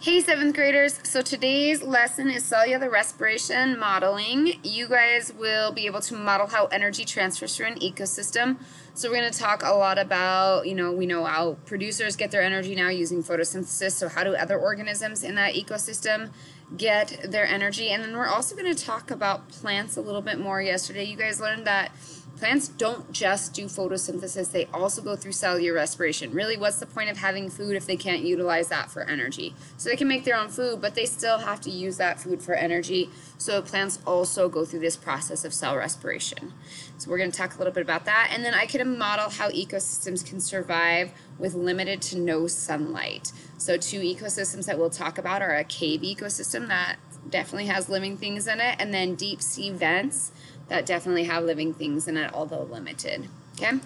Hey 7th graders, so today's lesson is cellular respiration modeling. You guys will be able to model how energy transfers through an ecosystem. So we're going to talk a lot about, we know how producers get their energy now using photosynthesis, so how do other organisms in that ecosystem get their energy? And then we're also going to talk about plants a little bit more. Yesterday you guys learned that plants don't just do photosynthesis, they also go through cellular respiration. Really, what's the point of having food if they can't utilize that for energy? So they can make their own food, but they still have to use that food for energy. So plants also go through this process of cell respiration. So we're going to talk a little bit about that. And then I could model how ecosystems can survive with limited to no sunlight. So two ecosystems that we'll talk about are a cave ecosystem that definitely has living things in it, and then deep sea vents that definitely have living things in it, although limited. Okay?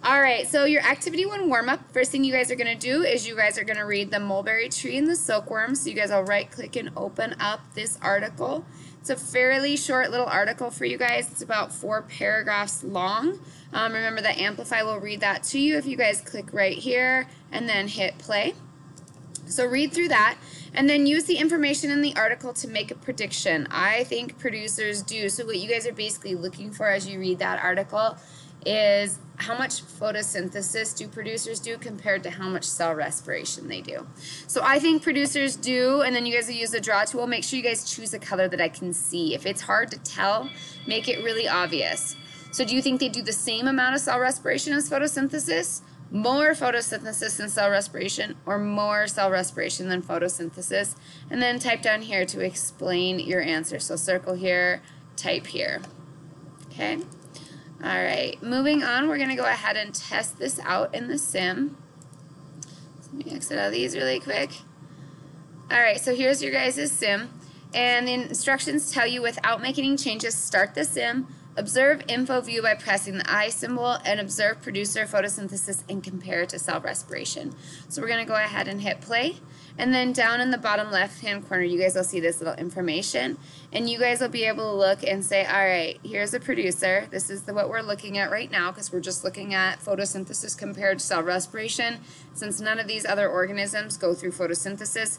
Alright, so your activity 1 warm-up, first thing you guys are going to do is you guys are going to read the mulberry tree and the silkworm. So you guys will right click and open up this article. It's a fairly short little article for you guys. It's about 4 paragraphs long. Remember that Amplify will read that to you if you guys click right here and then hit play. So read through that and then use the information in the article to make a prediction. I think producers do. So what you guys are basically looking for as you read that article is how much photosynthesis do producers do compared to how much cell respiration they do. So I think producers do, and then you guys will use the draw tool. Make sure you guys choose a color that I can see. If it's hard to tell, make it really obvious. So do you think they do the same amount of cell respiration as photosynthesis? More photosynthesis than cell respiration, or more cell respiration than photosynthesis? And then type down here to explain your answer. So circle here, type here. Okay? Alright, moving on, we're going to go ahead and test this out in the sim. Let me exit out of these really quick. Alright, so here's your guys' sim. And the instructions tell you without making any changes, start the sim. Observe info view by pressing the I symbol and observe producer photosynthesis and compare it to cell respiration. So we're going to go ahead and hit play. And then down in the bottom left hand corner you guys will see this little information. And you guys will be able to look and say, alright, here's a producer. This is what we're looking at right now because we're just looking at photosynthesis compared to cell respiration. Since none of these other organisms go through photosynthesis,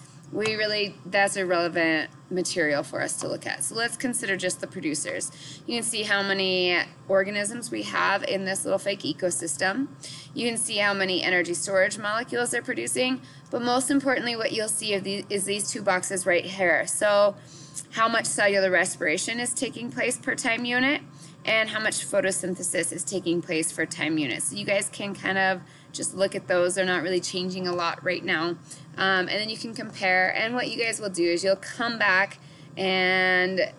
that's irrelevant material for us to look at. So let's consider just the producers. You can see how many organisms we have in this little fake ecosystem. You can see how many energy storage molecules they're producing, but most importantly what you'll see is these 2 boxes right here. So how much cellular respiration is taking place per time unit and how much photosynthesis is taking place for time units. So you guys can kind of just look at those. They're not really changing a lot right now. And then you can compare, and what you guys will do is you'll come back and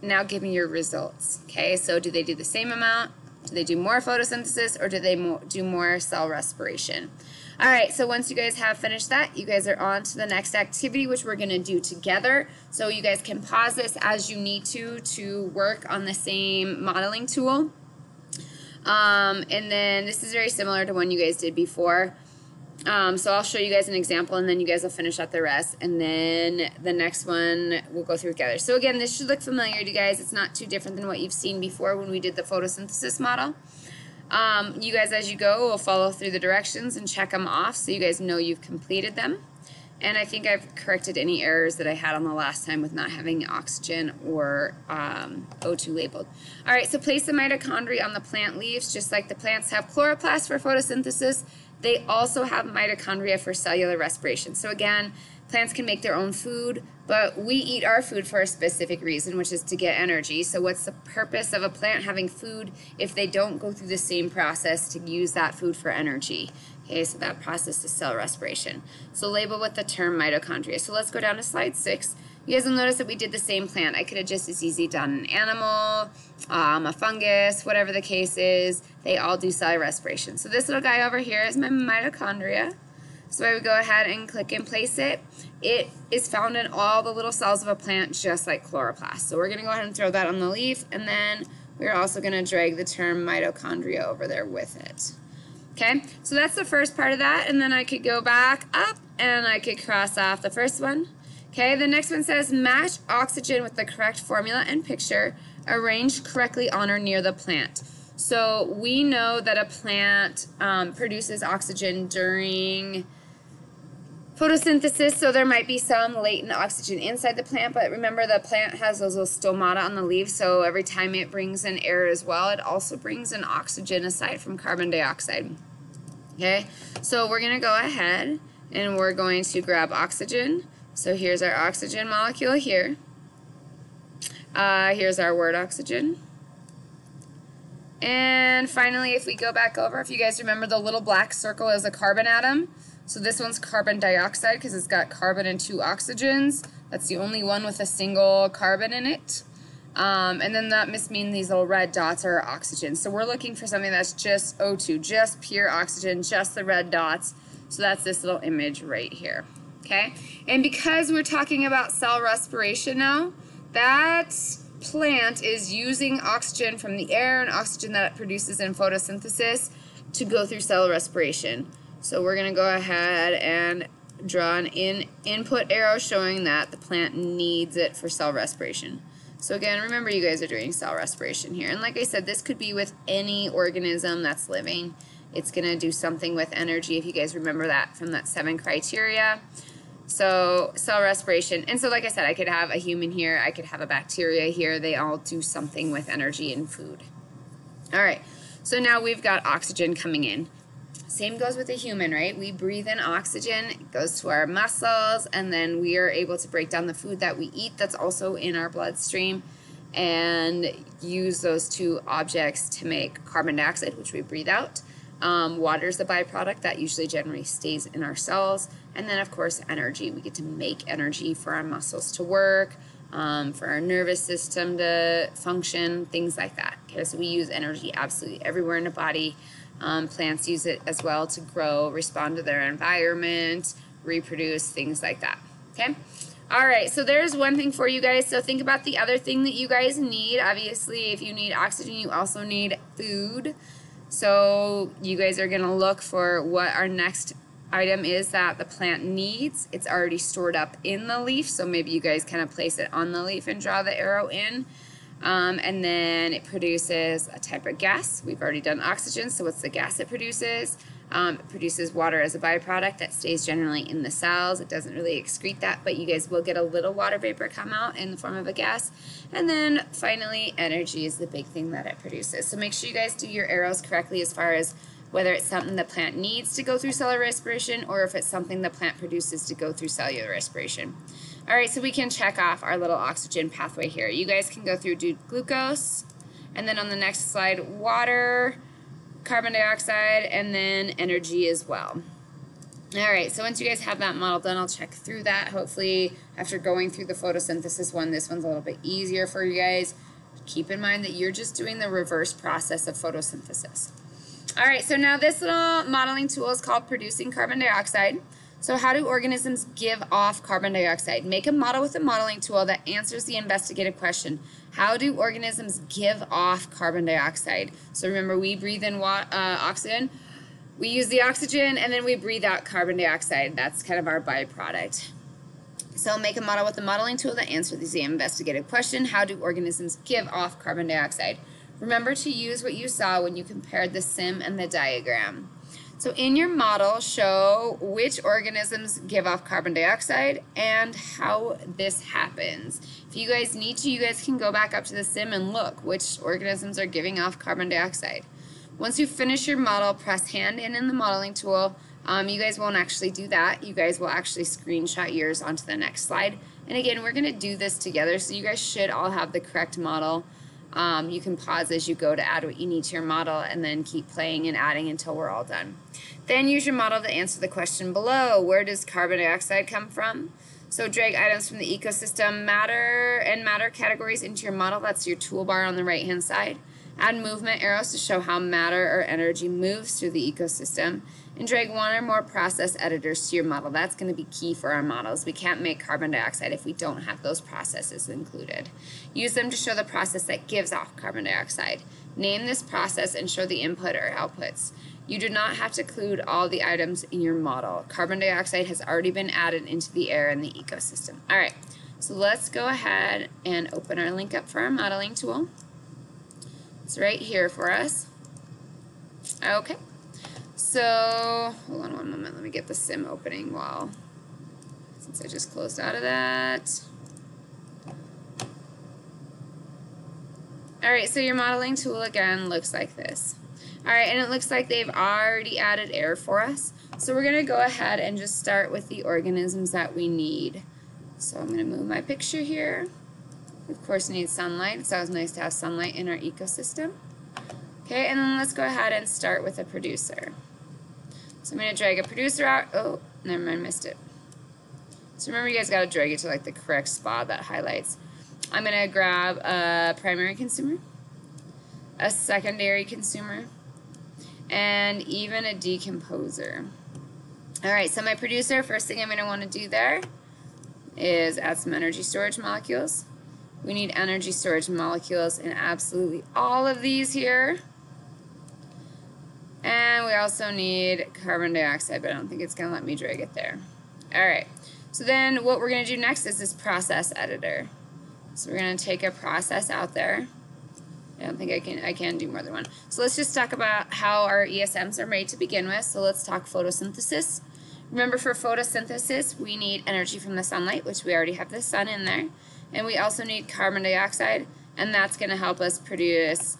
now give me your results. Okay, so do they do the same amount? Do they do more photosynthesis, or do they do more cell respiration? Alright, so once you guys have finished that, you guys are on to the next activity, which we're going to do together. So you guys can pause this as you need to work on the same modeling tool. And then this is very similar to one you guys did before. So I'll show you guys an example and then you guys will finish up the rest, and then the next one we'll go through together. So again, this should look familiar to you guys. It's not too different than what you've seen before when we did the photosynthesis model. You guys as you go will follow through the directions and check them off so you guys know you've completed them. And I think I've corrected any errors that I had on the last time with not having oxygen or O2 labeled. Alright, so place the mitochondria on the plant leaves. Just like the plants have chloroplasts for photosynthesis, they also have mitochondria for cellular respiration. So again, plants can make their own food, but we eat our food for a specific reason, which is to get energy. So what's the purpose of a plant having food if they don't go through the same process to use that food for energy? Okay, so that process is cell respiration. So label with the term mitochondria. So let's go down to slide 6. You guys will notice that we did the same plant. I could have just as easy done an animal, a fungus, whatever the case is. They all do cell respiration. So this little guy over here is my mitochondria. So I would go ahead and click and place it. It is found in all the little cells of a plant just like chloroplast. So we're going to go ahead and throw that on the leaf, and then we're also going to drag the term mitochondria over there with it. Okay, so that's the first part of that, and then I could go back up and I could cross off the first one. Okay, the next one says match oxygen with the correct formula and picture, arranged correctly on or near the plant. So we know that a plant produces oxygen during photosynthesis, so there might be some latent oxygen inside the plant, but remember the plant has those little stomata on the leaves, so every time it brings in air as well, it also brings in oxygen aside from carbon dioxide. Okay, so we're going to go ahead and we're going to grab oxygen. So here's our oxygen molecule here. Here's our word oxygen. And finally, if we go back over, if you guys remember, the little black circle is a carbon atom. So this one's carbon dioxide because it's got carbon and 2 oxygens. That's the only one with a single carbon in it. And then that must mean these little red dots are oxygen. So we're looking for something that's just O2, just pure oxygen, just the red dots. So that's this little image right here. Okay? And because we're talking about cell respiration now, that plant is using oxygen from the air and oxygen that it produces in photosynthesis to go through cell respiration. So we're going to go ahead and draw an input arrow showing that the plant needs it for cell respiration. So again, remember you guys are doing cell respiration here. And like I said, this could be with any organism that's living. It's going to do something with energy, if you guys remember that from that 7 criteria. So cell respiration. And so like I said, I could have a human here, I could have a bacteria here. They all do something with energy and food. All right, so now we've got oxygen coming in. Same goes with a human, right? We breathe in oxygen, it goes to our muscles, and then we are able to break down the food that we eat that's also in our bloodstream and use those 2 objects to make carbon dioxide, which we breathe out. Water is the byproduct that usually generally stays in our cells. And then, of course, energy. We get to make energy for our muscles to work, for our nervous system to function, things like that. Okay, so we use energy absolutely everywhere in the body. Plants use it as well to grow, respond to their environment, reproduce, things like that. Okay? All right, so there's one thing for you guys. So think about the other thing that you guys need. Obviously, if you need oxygen, you also need food. So you guys are going to look for what our next item is that the plant needs. It's already stored up in the leaf, so maybe you guys kind of place it on the leaf and draw the arrow in. And then it produces a type of gas. We've already done oxygen, so what's the gas it produces? It produces water as a byproduct that stays generally in the cells. It doesn't really excrete that, but you guys will get a little water vapor come out in the form of a gas. And then finally, energy is the big thing that it produces. So make sure you guys do your arrows correctly as far as whether it's something the plant needs to go through cellular respiration or if it's something the plant produces to go through cellular respiration. All right, so we can check off our little oxygen pathway here. You guys can go through glucose, and then on the next slide, water, carbon dioxide, and then energy as well. All right, so once you guys have that model done, I'll check through that. Hopefully, after going through the photosynthesis one, this one's a little bit easier for you guys. Keep in mind that you're just doing the reverse process of photosynthesis. All right, so now this little modeling tool is called producing carbon dioxide. So how do organisms give off carbon dioxide? Make a model with a modeling tool that answers the investigative question. How do organisms give off carbon dioxide? So remember, we breathe in oxygen. We use the oxygen, and then we breathe out carbon dioxide. That's kind of our byproduct. So make a model with a modeling tool that answers the investigative question. How do organisms give off carbon dioxide? Remember to use what you saw when you compared the sim and the diagram. So in your model, show which organisms give off carbon dioxide and how this happens. If you guys need to, you guys can go back up to the sim and look which organisms are giving off carbon dioxide. Once you finish your model, press hand in the modeling tool. You guys won't actually do that. You guys will actually screenshot yours onto the next slide. And again, we're going to do this together, so you guys should all have the correct model. You can pause as you go to add what you need to your model and then keep playing and adding until we're all done. Then use your model to answer the question below. Where does carbon dioxide come from? So drag items from the ecosystem, matter, and matter categories into your model. That's your toolbar on the right-hand side. Add movement arrows to show how matter or energy moves through the ecosystem. And drag one or more process editors to your model. That's going to be key for our models. We can't make carbon dioxide if we don't have those processes included. Use them to show the process that gives off carbon dioxide. Name this process and show the input or outputs. You do not have to include all the items in your model. Carbon dioxide has already been added into the air in the ecosystem. All right, so let's go ahead and open our link up for our modeling tool. It's right here for us. Okay, so hold on one moment. Let me get the sim opening while since I just closed out of that. Alright, so your modeling tool again looks like this. Alright, and it looks like they've already added air for us. So we're going to go ahead and just start with the organisms that we need. So I'm going to move my picture here. Of course, we need sunlight. It's always nice to have sunlight in our ecosystem. Okay, and then let's go ahead and start with a producer. So I'm going to drag a producer out. Oh, never mind, missed it. So remember, you guys got to drag it to like the correct spot that highlights. I'm going to grab a primary consumer, a secondary consumer, and even a decomposer. Alright, so my producer, first thing I'm going to want to do there is add some energy storage molecules. We need energy storage molecules in absolutely all of these here. And we also need carbon dioxide, but I don't think it's going to let me drag it there. Alright, so then what we're going to do next is this process editor. So we're going to take a process out there. I don't think I can do more than one. So let's just talk about how our ESMs are made to begin with. So let's talk photosynthesis. Remember, for photosynthesis, we need energy from the sunlight, which we already have the sun in there. And we also need carbon dioxide, and that's going to help us produce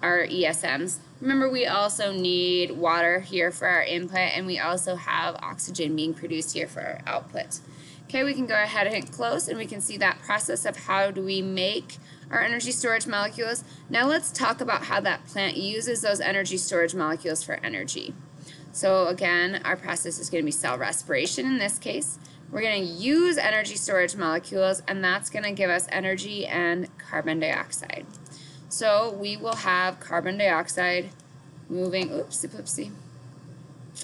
our ESMs. Remember, we also need water here for our input, and we also have oxygen being produced here for our output. Okay, we can go ahead and hit close, and we can see that process of how do we make our energy storage molecules. Now let's talk about how that plant uses those energy storage molecules for energy. So again, our process is going to be cell respiration in this case. We're going to use energy storage molecules, and that's going to give us energy and carbon dioxide. So we will have carbon dioxide moving,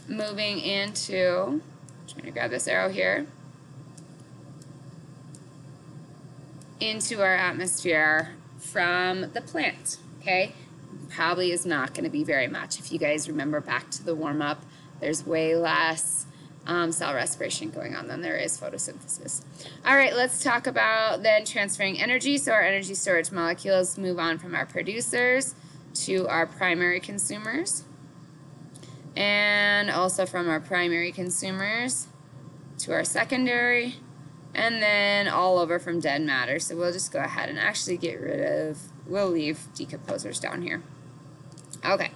moving into, trying to grab this arrow here, into our atmosphere from the plant, okay? Probably is not going to be very much. If you guys remember back to the warm-up, there's way less cell respiration going on than there is photosynthesis. All right, let's talk about then transferring energy. So our energy storage molecules move on from our producers to our primary consumers, and also from our primary consumers to our secondary, and then all over from dead matter. So we'll just go ahead and actually get rid of, we'll leave decomposers down here. Okay.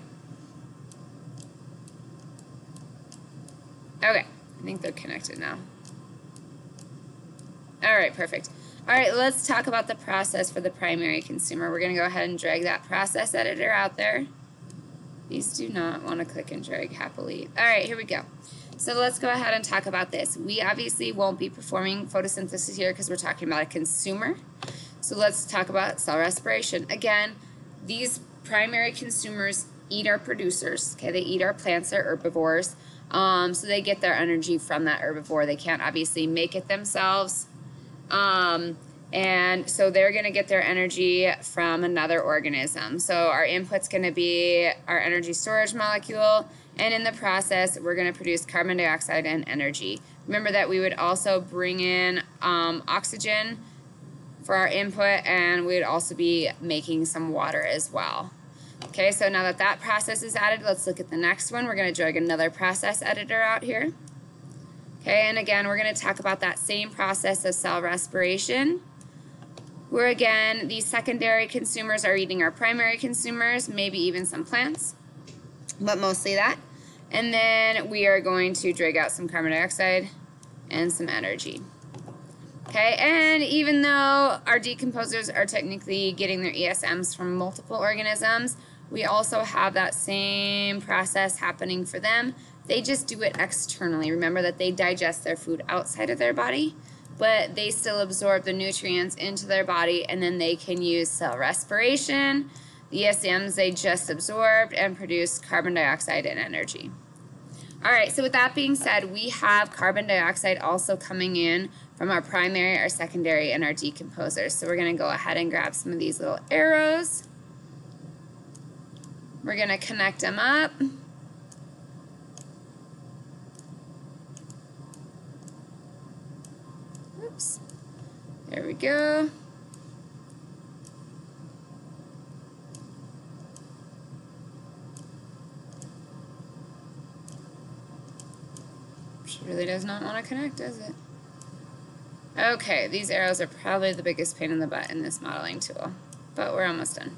Okay, I think they're connected now. Alright, perfect. Alright, let's talk about the process for the primary consumer. We're going to go ahead and drag that process editor out there. These do not want to click and drag happily. Alright, here we go. So let's go ahead and talk about this. We obviously won't be performing photosynthesis here because we're talking about a consumer. So let's talk about cell respiration. Again, these primary consumers eat our producers. Okay, they eat our plants, they're herbivores. So they get their energy from that herbivore. They can't obviously make it themselves. And so they're going to get their energy from another organism. So our input's going to be our energy storage molecule, and in the process we're going to produce carbon dioxide and energy. Remember that we would also bring in oxygen for our input, and we would also be making some water as well. Okay, so now that that process is added, let's look at the next one. We're going to drag another process editor out here. Okay, and again, we're going to talk about that same process of cell respiration, where again, these secondary consumers are eating our primary consumers, maybe even some plants, but mostly that. And then we are going to drag out some carbon dioxide and some energy. Okay, and even though our decomposers are technically getting their ESMs from multiple organisms, we also have that same process happening for them. They just do it externally. Remember that they digest their food outside of their body, but they still absorb the nutrients into their body, and then they can use cell respiration, the ESMs they just absorbed, and produce carbon dioxide and energy. Alright, so with that being said, we have carbon dioxide also coming in from our primary, our secondary, and our decomposers. So we're going to go ahead and grab some of these little arrows. We're going to connect them up. Oops. There we go. She really does not want to connect, does it? Okay, these arrows are probably the biggest pain in the butt in this modeling tool, but we're almost done.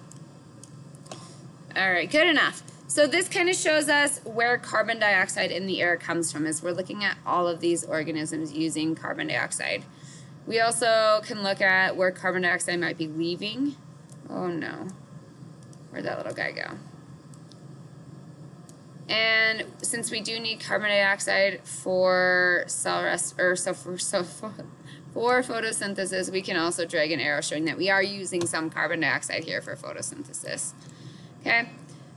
All right, good enough. So this kind of shows us where carbon dioxide in the air comes from, as we're looking at all of these organisms using carbon dioxide. We also can look at where carbon dioxide might be leaving. Oh no, where'd that little guy go? And since we do need carbon dioxide for for photosynthesis, we can also drag an arrow showing that we are using some carbon dioxide here for photosynthesis. Okay,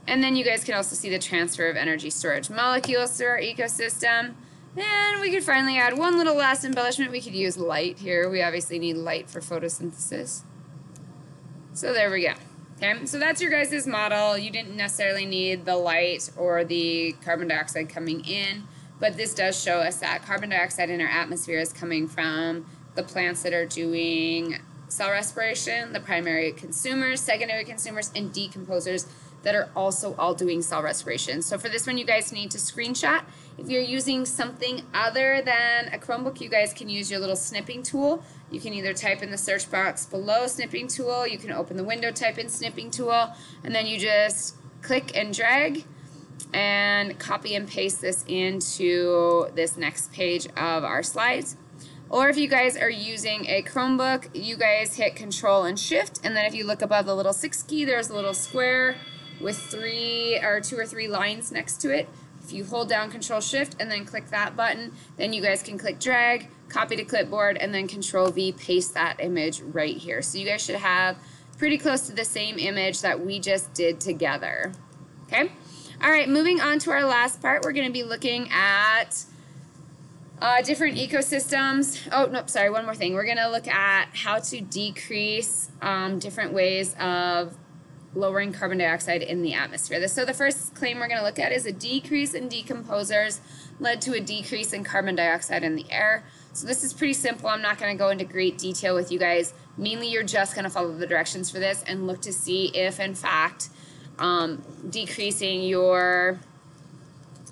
and then you guys can also see the transfer of energy storage molecules through our ecosystem. And we could finally add one little last embellishment. We could use light here. We obviously need light for photosynthesis. So there we go. Okay, so that's your guys' model. You didn't necessarily need the light or the carbon dioxide coming in, but this does show us that carbon dioxide in our atmosphere is coming from the plants that are doing cell respiration, the primary consumers, secondary consumers, and decomposers that are also all doing cell respiration. So for this one, you guys need to screenshot. If you're using something other than a Chromebook, you guys can use your little snipping tool. You can either type in the search box below snipping tool, you can open the window, type in snipping tool, and then you just click and drag and copy and paste this into this next page of our slides. Or if you guys are using a Chromebook, you guys hit Control and Shift, and then if you look above the little 6 key, there's a little square with 2 or 3 lines next to it. If you hold down Control Shift and then click that button, then you guys can click drag, copy to clipboard, and then Control V, paste that image right here. So you guys should have pretty close to the same image that we just did together. Okay? All right, moving on to our last part, we're going to be looking at different ecosystems. Oh, no, sorry, one more thing. We're going to look at how to decrease different ways of lowering carbon dioxide in the atmosphere. So the first claim we're going to look at is a decrease in decomposers led to a decrease in carbon dioxide in the air. So this is pretty simple. I'm not going to go into great detail with you guys. Mainly you're just going to follow the directions for this and look to see if in fact decreasing your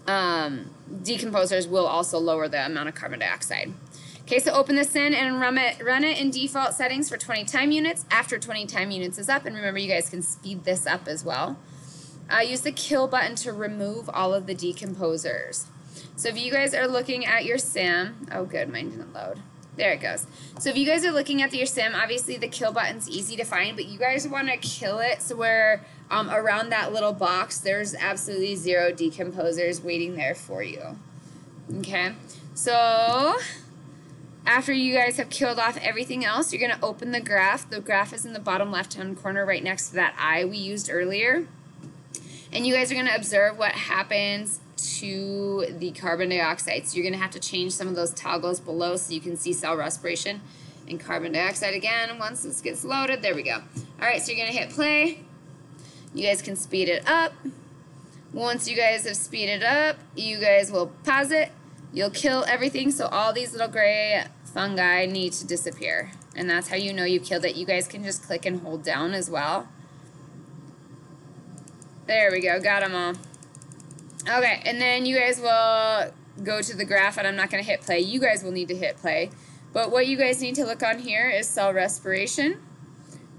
decomposers will also lower the amount of carbon dioxide. Okay, so open this in and run it in default settings for 20 time units. After 20 time units is up, and remember you guys can speed this up as well. Use the kill button to remove all of the decomposers. So if you guys are looking at your sim, oh good, mine didn't load. There it goes. So if you guys are looking at your sim, obviously the kill button's easy to find, but you guys want to kill it so where around that little box there's absolutely 0 decomposers waiting there for you. Okay, so after you guys have killed off everything else, you're going to open the graph. The graph is in the bottom left-hand corner right next to that eye we used earlier. And you guys are going to observe what happens to the carbon dioxide. So you're going to have to change some of those toggles below so you can see cell respiration and carbon dioxide again once this gets loaded. There we go. All right, so you're going to hit play. You guys can speed it up. Once you guys have speeded up, you guys will pause it. You'll kill everything, so all these little gray fungi need to disappear. And that's how you know you killed it. You guys can just click and hold down as well. There we go, got them all. Okay, and then you guys will go to the graph, and I'm not going to hit play. You guys will need to hit play. But what you guys need to look on here is cell respiration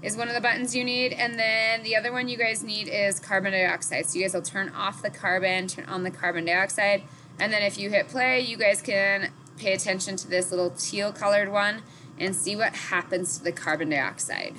is one of the buttons you need, and then the other one you guys need is carbon dioxide. So you guys will turn off the carbon, turn on the carbon dioxide, and then if you hit play, you guys can pay attention to this little teal colored one and see what happens to the carbon dioxide.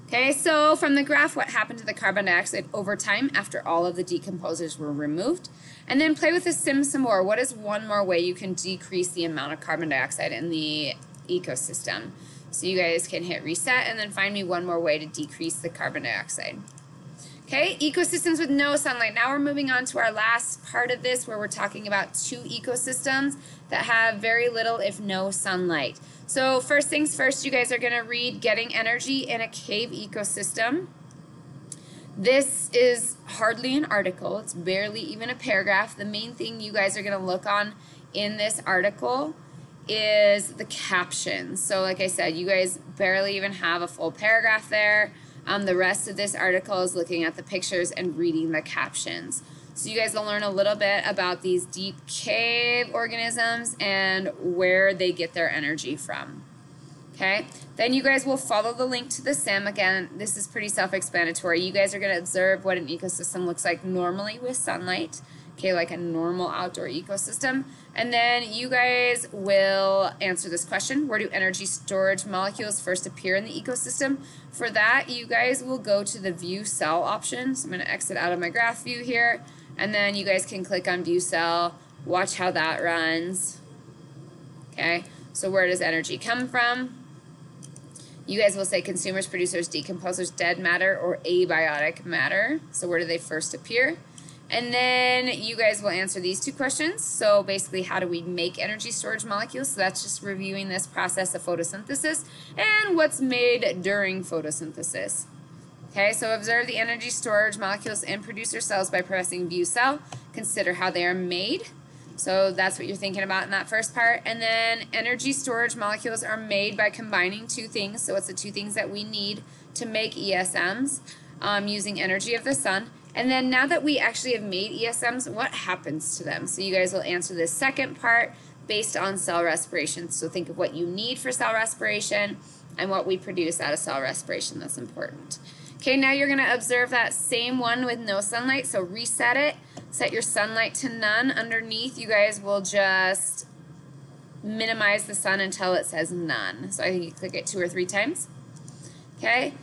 Okay, so from the graph, what happened to the carbon dioxide over time after all of the decomposers were removed? And then play with the sim some more. What is one more way you can decrease the amount of carbon dioxide in the ecosystem? So you guys can hit reset and then find me one more way to decrease the carbon dioxide. Okay, ecosystems with no sunlight. Now we're moving on to our last part of this where we're talking about 2 ecosystems that have very little if no sunlight. So first things first, you guys are going to read Getting Energy in a Cave Ecosystem. This is hardly an article. It's barely even a paragraph. The main thing you guys are going to look on in this article is the captions. So like I said, you guys barely even have a full paragraph there. The rest of this article is looking at the pictures and reading the captions. So you guys will learn a little bit about these deep cave organisms and where they get their energy from. Okay, then you guys will follow the link to the sim. Again, this is pretty self-explanatory. You guys are going to observe what an ecosystem looks like normally with sunlight. Okay, like a normal outdoor ecosystem. And then you guys will answer this question: where do energy storage molecules first appear in the ecosystem? For that, you guys will go to the View Cell option. So I'm going to exit out of my graph view here. And then you guys can click on View Cell, watch how that runs. Okay, so where does energy come from? You guys will say consumers, producers, decomposers, dead matter, or abiotic matter. So where do they first appear? And then you guys will answer these two questions. So basically, how do we make energy storage molecules? So that's just reviewing this process of photosynthesis and what's made during photosynthesis. Okay, so observe the energy storage molecules in producer cells by pressing View Cell. Consider how they are made. So that's what you're thinking about in that first part. And then energy storage molecules are made by combining two things. So it's the two things that we need to make ESMs using energy of the sun. And then now that we actually have made ESMs, what happens to them? So you guys will answer this second part based on cell respiration. So think of what you need for cell respiration and what we produce out of cell respiration. That's important. Okay, now you're going to observe that same one with no sunlight. So reset it. Set your sunlight to none. Underneath, you guys will just minimize the sun until it says none. So I think you click it 2 or 3 times. Okay.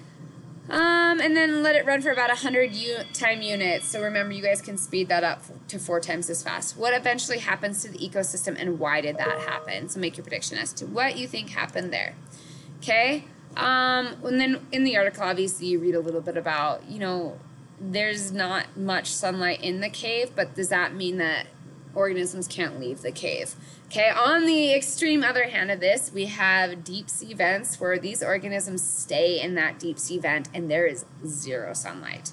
And then let it run for about 100 time units. So remember, you guys can speed that up to 4 times as fast. What eventually happens to the ecosystem and why did that happen? So make your prediction as to what you think happened there. Okay. And then in the article, obviously, you read a little bit about, there's not much sunlight in the cave, but does that mean that organisms can't leave the cave? Okay, on the extreme other hand of this, we have deep sea vents where these organisms stay in that deep sea vent and there is 0 sunlight.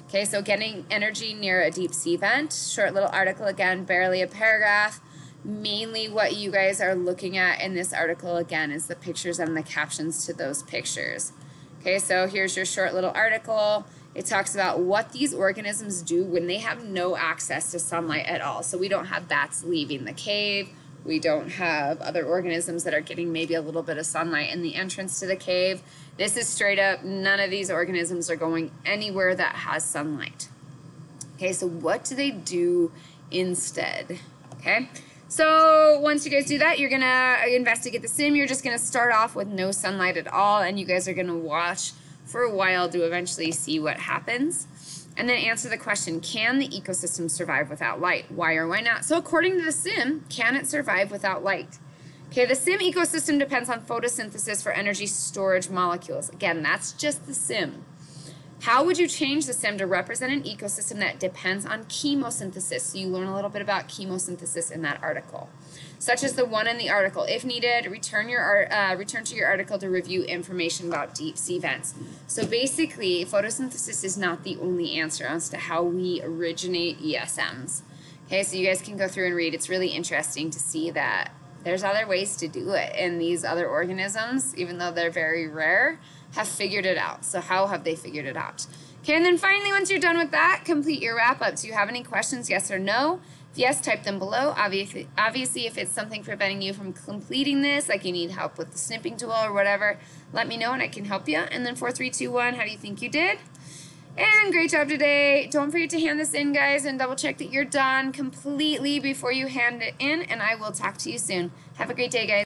Okay, so getting energy near a deep sea vent, short little article again, barely a paragraph. Mainly what you guys are looking at in this article again is the pictures and the captions to those pictures. Okay, so here's your short little article. It talks about what these organisms do when they have no access to sunlight at all. So we don't have bats leaving the cave. We don't have other organisms that are getting maybe a little bit of sunlight in the entrance to the cave. This is straight up, none of these organisms are going anywhere that has sunlight. Okay, so what do they do instead? Okay, so once you guys do that, you're going to investigate the sim. You're just going to start off with no sunlight at all, and you guys are going to watch for a while to eventually see what happens. And then answer the question, can the ecosystem survive without light? Why or why not? So according to the sim, can it survive without light? Okay, the sim ecosystem depends on photosynthesis for energy storage molecules. Again, that's just the sim. How would you change the sim to represent an ecosystem that depends on chemosynthesis? So you learn a little bit about chemosynthesis in that article, such as the one in the article. If needed, return to your article to review information about deep sea vents. So basically, photosynthesis is not the only answer as to how we originate ESMs. Okay, so you guys can go through and read. It's really interesting to see that there's other ways to do it, and these other organisms, even though they're very rare, have figured it out. So how have they figured it out? Okay, and then finally, once you're done with that, complete your wrap-up. Do you have any questions, yes or no? If yes, type them below. Obviously, if it's something preventing you from completing this, like you need help with the snipping tool or whatever, let me know and I can help you. And then 4, 3, 2, 1, how do you think you did? And great job today. Don't forget to hand this in, guys, and double check that you're done completely before you hand it in, and I will talk to you soon. Have a great day, guys.